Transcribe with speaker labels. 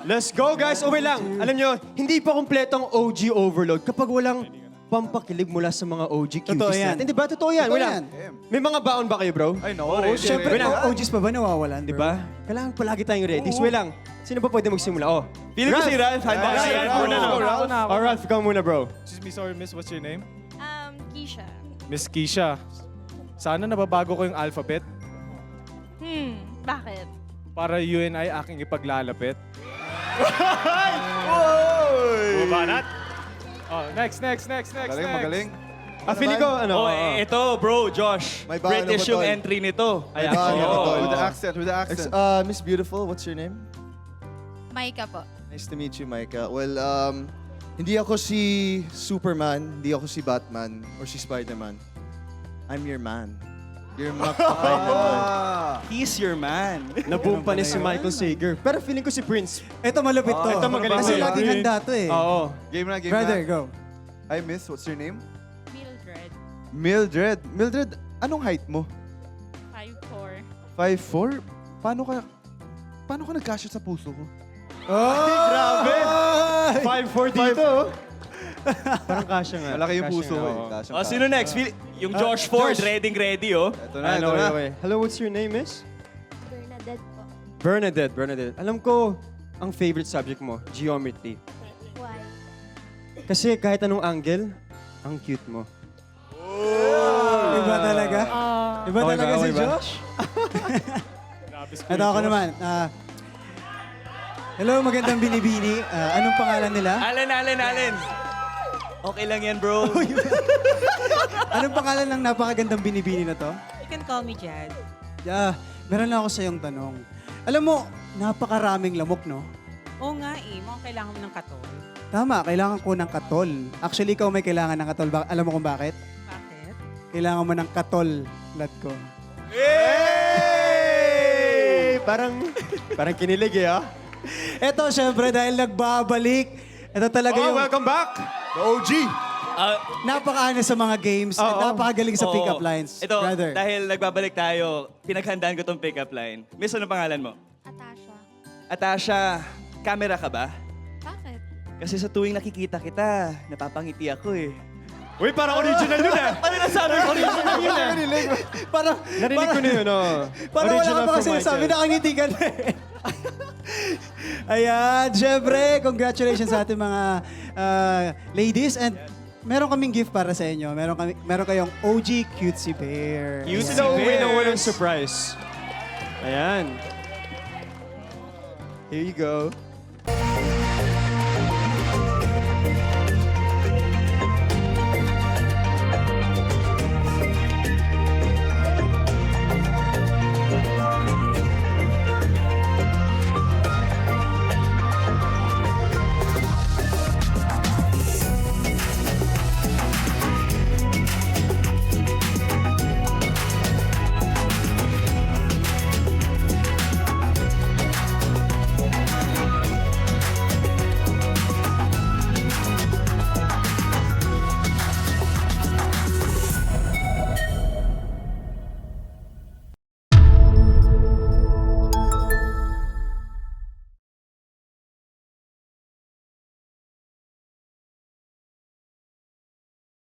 Speaker 1: Let's go, guys. Uwi lang. Alam nyo, hindi pa kompletong OG overload kapag walang pampakilig mula sa mga OG
Speaker 2: Totoo
Speaker 1: cuties
Speaker 2: yan.
Speaker 1: natin. Di ba? Totoo yan.
Speaker 2: Totoo
Speaker 1: Wala.
Speaker 2: yan.
Speaker 1: May mga baon ba kayo, bro?
Speaker 3: Ay, no.
Speaker 2: Oo, syempre, OGs pa ba nawawalan,
Speaker 1: Di ba? Kailangan palagi tayong ready. So, lang. Sino ba pwede magsimula? Oh.
Speaker 4: Feeling ko si Ralph. Handa
Speaker 3: Ralph,
Speaker 4: si
Speaker 3: Ralph,
Speaker 4: Ralph muna.
Speaker 3: Ralph.
Speaker 4: no?
Speaker 1: Oh, Ralph, ikaw muna, bro.
Speaker 3: Excuse me, sorry, miss. What's your name?
Speaker 5: Keisha.
Speaker 3: Miss Keisha. Sana nababago ko yung alphabet
Speaker 5: Bakit?
Speaker 3: para you and I aking ipaglalapit.
Speaker 4: Bumanat.
Speaker 3: Oh, next.
Speaker 6: Magaling, magaling.
Speaker 1: Feeling ko, ano?
Speaker 4: Oh, ito, bro, Josh.
Speaker 6: May baon
Speaker 4: British
Speaker 6: na
Speaker 4: yung
Speaker 6: botol.
Speaker 4: entry nito.
Speaker 1: Ay,
Speaker 6: With
Speaker 4: Oo.
Speaker 6: the accent, with the accent. Miss Beautiful, what's your name?
Speaker 5: Maika po.
Speaker 6: Nice to meet you, Micah. Well, hindi ako si Superman, hindi ako si Batman, or si Spider-Man. I'm your man. You're my man.
Speaker 4: He's your man.
Speaker 1: Naboom pa ni si Michael Sager. Pero feeling ko si Prince.
Speaker 2: Ito malupit to.
Speaker 1: Ito magaling
Speaker 2: Kasi
Speaker 1: to.
Speaker 2: laging handa to eh.
Speaker 1: Oo.
Speaker 6: Game na, game
Speaker 2: Brother,
Speaker 6: na.
Speaker 2: go.
Speaker 6: Hi, Miss. What's your name?
Speaker 5: Mildred.
Speaker 6: Mildred. Mildred, anong height mo?
Speaker 5: 5'4".
Speaker 6: 5'4"? Paano ka nagkasya sa puso ko?
Speaker 1: Grabe! 5'4" dito. Parang kasya nga.
Speaker 6: Malaki yung
Speaker 1: Kasya
Speaker 6: puso
Speaker 1: nga,
Speaker 6: ko eh.
Speaker 1: oo.
Speaker 6: Kasyang
Speaker 4: Oh, sino next? Yung Josh Ford,
Speaker 1: Josh.
Speaker 4: ready, oh.
Speaker 6: Ito na,
Speaker 1: Ano,
Speaker 6: ito na.
Speaker 1: okay. Hello, what's your name, miss?
Speaker 5: Bernadette po.
Speaker 1: Bernadette. Alam ko, ang favorite subject mo, geometry.
Speaker 5: Why?
Speaker 1: Kasi kahit anong angle, ang cute mo.
Speaker 2: Iba talaga? Iba
Speaker 1: Okay
Speaker 2: talaga
Speaker 1: ba?
Speaker 2: si
Speaker 1: Okay ba?
Speaker 2: Josh? Ito ako naman. Hello, magandang binibini. Anong pangalan nila?
Speaker 4: Allen. Okay lang yan, bro.
Speaker 2: Anong pangalan ng napakagandang binibini na to?
Speaker 7: You can call me Jad.
Speaker 2: Meron lang ako sa iyong tanong. Alam mo, napakaraming lamok, no?
Speaker 7: Oo nga eh, mukhang kailangan mo ng katol.
Speaker 2: Tama, kailangan ko ng katol. Actually, ikaw may kailangan ng katol. Alam mo kung bakit?
Speaker 7: Bakit?
Speaker 2: Kailangan mo ng katol, lad ko.
Speaker 1: Hey! Parang kinilig eh, ah.
Speaker 2: Eto, syempre, dahil nagbabalik. Ito talaga yung
Speaker 1: welcome back!
Speaker 6: The OG!
Speaker 2: napakaano sa mga games at napakagaling sa
Speaker 4: Oo.
Speaker 2: pick-up lines.
Speaker 4: Ito,
Speaker 2: Brother.
Speaker 4: dahil nagbabalik tayo, pinaghandaan ko tong pick-up line. Miss, ano pangalan mo?
Speaker 5: Atasha.
Speaker 4: Atasha, camera ka ba?
Speaker 5: Bakit?
Speaker 4: Kasi sa tuwing nakikita kita, napapangiti ako eh.
Speaker 1: Uy, parang original yun ah.
Speaker 4: Ano nasabi ko?
Speaker 1: Original yun ah.
Speaker 2: Parang,
Speaker 1: Narinig ko na yun, oh.
Speaker 2: parang wala ka pa kasi sabi, nakangiti ka na eh. Ayan, syempre, congratulations sa ating mga ladies and meron kaming gift para sa inyo. Meron kayong OG Cutesy Bear.
Speaker 4: Cutesy
Speaker 1: Sila uwi na
Speaker 4: Bears.
Speaker 1: walang surprise. Ayan. Here you go.